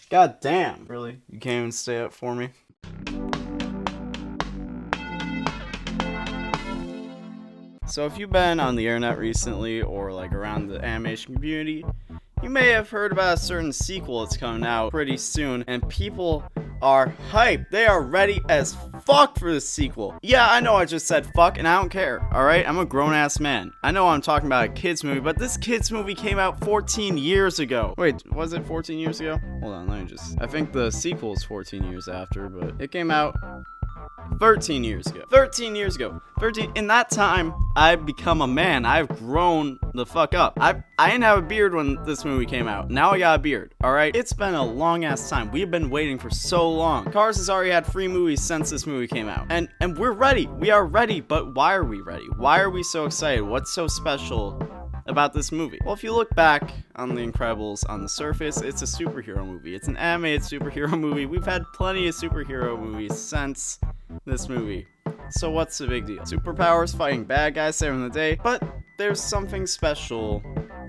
God damn. Really? You can't even stay up for me? So if you've been on the internet recently or like around the animation community, you may have heard about a certain sequel that's coming out pretty soon, and people are hyped. They are ready as fuck for this sequel. Yeah, I know I just said fuck, and I don't care, alright? I'm a grown-ass man. I know I'm talking about a kid's movie, but this kid's movie came out 14 years ago. Wait, was it 14 years ago? Hold on, let me just... I think the sequel is 14 years after, but it came out 13 years ago. 13 years ago. 13. In that time, I've become a man. I've grown the fuck up. I didn't have a beard when this movie came out. Now I got a beard. Alright? It's been a long ass time. We've been waiting for so long. Cars has already had free movies since this movie came out. And we're ready. We are ready. But why are we ready? Why are we so excited? What's so special about this movie? Well, if you look back on The Incredibles on the surface, it's a superhero movie. It's an animated superhero movie. We've had plenty of superhero movies since this movie. So what's the big deal? Superpowers, fighting bad guys, saving the day, but there's something special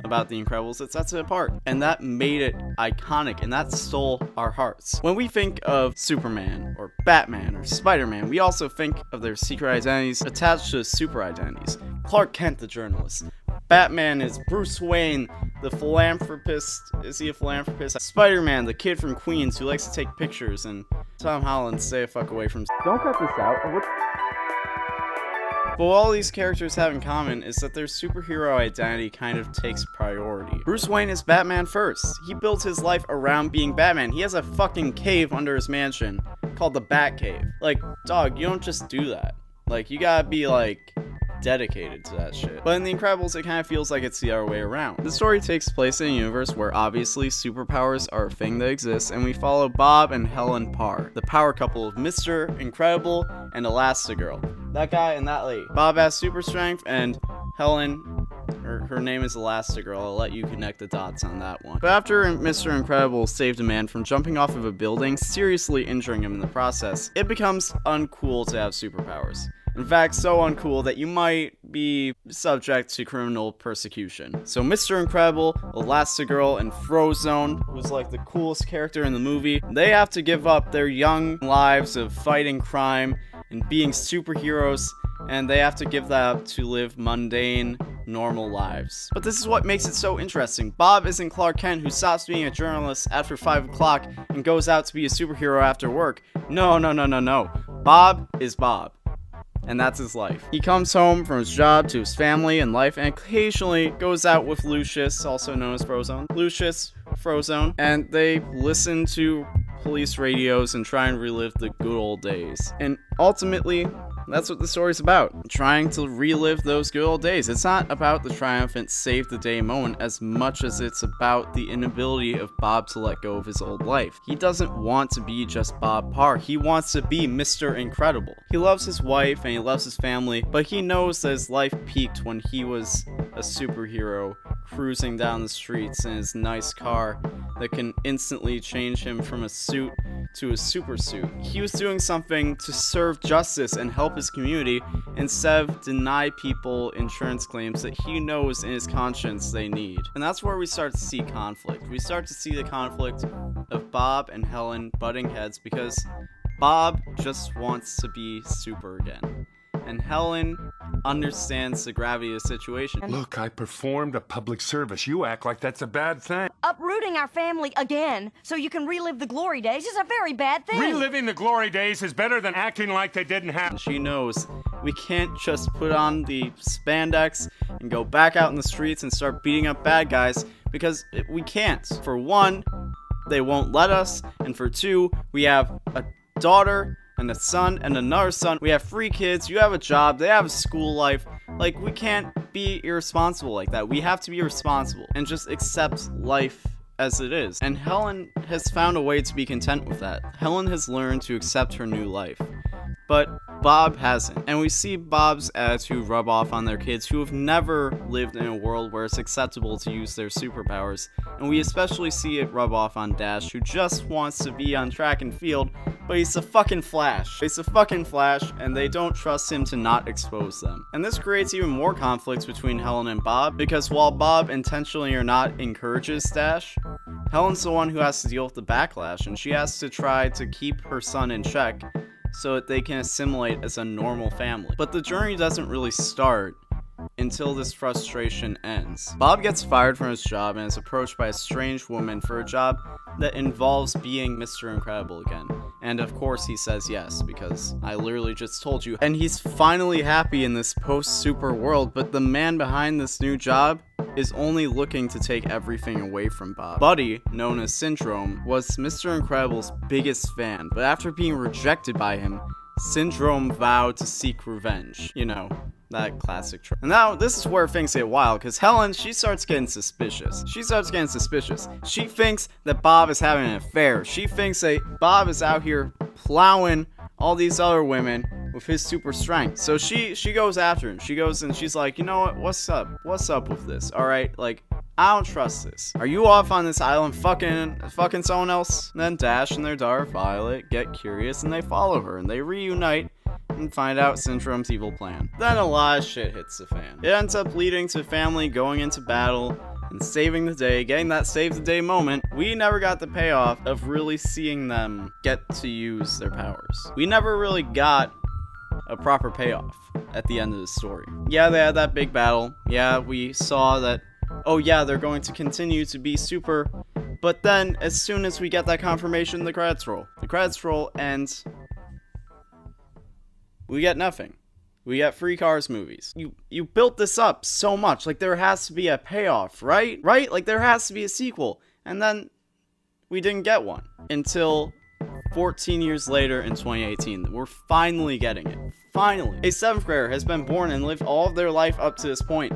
about The Incredibles that sets it apart, and that made it iconic, and that stole our hearts. When we think of Superman, or Batman, or Spider-Man, we also think of their secret identities attached to super identities. Clark Kent, the journalist. Batman is Bruce Wayne, the philanthropist. Is he a philanthropist? Spider-Man, the kid from Queens who likes to take pictures, and Tom Holland, stay a fuck away from... Don't cut this out. But what all these characters have in common is that their superhero identity kind of takes priority. Bruce Wayne is Batman first. He builds his life around being Batman. He has a fucking cave under his mansion called the Batcave. Like, dog, you don't just do that. Like, you gotta be, like, dedicated to that shit. But in The Incredibles, it kind of feels like it's the other way around. The story takes place in a universe where obviously superpowers are a thing that exists, and we follow Bob and Helen Parr, the power couple of Mr. Incredible and Elastigirl. That guy and that lady. Bob has super strength, and Helen, her name is Elastigirl. I'll let you connect the dots on that one. But after Mr. Incredible saved a man from jumping off of a building, seriously injuring him in the process, it becomes uncool to have superpowers. In fact, so uncool that you might be subject to criminal persecution. So Mr. Incredible, Elastigirl, and Frozone, who's like the coolest character in the movie, they have to give up their young lives of fighting crime and being superheroes, and they have to give that up to live mundane, normal lives. But this is what makes it so interesting. Bob isn't Clark Kent, who stops being a journalist after 5 o'clock and goes out to be a superhero after work. No. Bob is Bob. And that's his life. He comes home from his job to his family and life, and occasionally goes out with Lucius, also known as Frozone. Lucius, Frozone, and they listen to police radios and try and relive the good old days. And ultimately, that's what the story's about. Trying to relive those good old days. It's not about the triumphant save the day moment as much as it's about the inability of Bob to let go of his old life. He doesn't want to be just Bob Parr. He wants to be Mr. Incredible. He loves his wife and he loves his family, but he knows that his life peaked when he was a superhero cruising down the streets in his nice car that can instantly change him from a suit to a super suit. He was doing something to serve justice and help his community instead of deny people insurance claims that he knows in his conscience they need. And that's where we start to see conflict. We start to see the conflict of Bob and Helen butting heads because Bob just wants to be super again. And Helen understands the gravity of the situation. Look, I performed a public service. You act like that's a bad thing. Uprooting our family again so you can relive the glory days is a very bad thing. Reliving the glory days is better than acting like they didn't happen. She knows we can't just put on the spandex and go back out in the streets and start beating up bad guys because we can't. For one, they won't let us, and for two, we have a daughter and a son and another son. We have 3 kids, you have a job, they have a school life. Like, we can't be irresponsible like that. We have to be responsible and just accept life as it is. And Helen has found a way to be content with that. Helen has learned to accept her new life. But Bob hasn't. And we see Bob's attitude rub off on their kids who have never lived in a world where it's acceptable to use their superpowers. And we especially see it rub off on Dash, who just wants to be on track and field, but he's a fucking Flash. He's a fucking Flash, and they don't trust him to not expose them. And this creates even more conflicts between Helen and Bob, because while Bob intentionally or not encourages Dash, Helen's the one who has to deal with the backlash, and she has to try to keep her son in check so that they can assimilate as a normal family. But the journey doesn't really start until this frustration ends. Bob gets fired from his job and is approached by a strange woman for a job that involves being Mr. Incredible again. And of course he says yes, because I literally just told you. And he's finally happy in this post-super world, but the man behind this new job is only looking to take everything away from Bob. Buddy, known as Syndrome, was Mr. Incredible's biggest fan, but after being rejected by him, Syndrome vowed to seek revenge. You know, that classic trope. And now, this is where things get wild, because Helen, she starts getting suspicious. She thinks that Bob is having an affair. She thinks that Bob is out here plowing all these other women with his super strength. So she goes after him. She goes and she's like, you know what? What's up? What's up with this? All right, like, I don't trust this. Are you off on this island fucking someone else? And then Dash and their daughter Violet get curious and they follow her and they reunite and find out Syndrome's evil plan. Then a lot of shit hits the fan. It ends up leading to family going into battle and saving the day, getting that save the day moment. We never got the payoff of really seeing them get to use their powers. We never really got a proper payoff at the end of the story. Yeah, they had that big battle. Yeah, we saw that, oh yeah, they're going to continue to be super. But then, as soon as we get that confirmation, the credits roll. The credits roll, and we get nothing. We get free Cars movies. You built this up so much. Like, there has to be a payoff, right? Right? Like, there has to be a sequel. And then we didn't get one until 14 years later in 2018. We're finally getting it. Finally. A 7th grader has been born and lived all of their life up to this point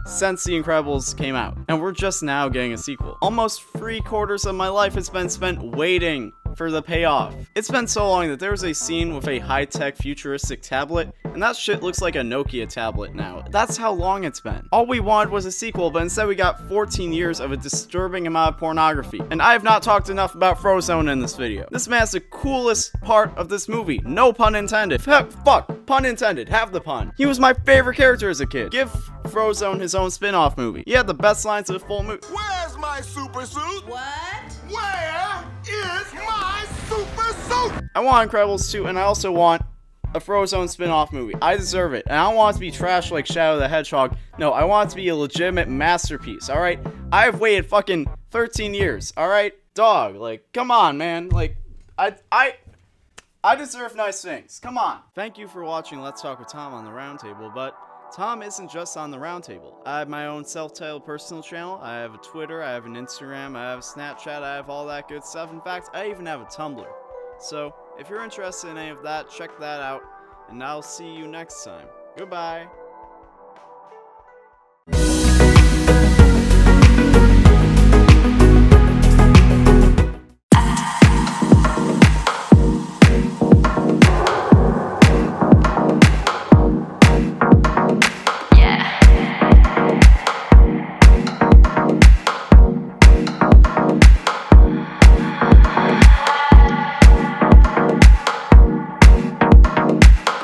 since The Incredibles came out. And we're just now getting a sequel. Almost 3/4 of my life has been spent waiting for the payoff. It's been so long that there's a scene with a high-tech futuristic tablet, and that shit looks like a Nokia tablet now. That's how long it's been. All we wanted was a sequel, but instead we got 14 years of a disturbing amount of pornography. And I have not talked enough about Frozone in this video. This man's the coolest part of this movie. No pun intended. Fuck, pun intended. Have the pun. He was my favorite character as a kid. Give Frozone his own spin-off movie. He had the best lines of the full movie. Where's my super suit? What? Where is my super suit? I want Incredibles 2, and I also want a Frozone spin-off movie. I deserve it. And I don't want it to be trash like Shadow the Hedgehog. No, I want it to be a legitimate masterpiece, alright? I've waited fucking 13 years, alright? Dog, like, come on, man. Like, I deserve nice things. Come on. Thank you for watching Let's Talk with Tom on the Roundtable, but Tom isn't just on the Roundtable. I have my own self-titled personal channel. I have a Twitter, I have an Instagram, I have a Snapchat, I have all that good stuff. In fact, I even have a Tumblr. So, if you're interested in any of that, check that out, and I'll see you next time. Goodbye.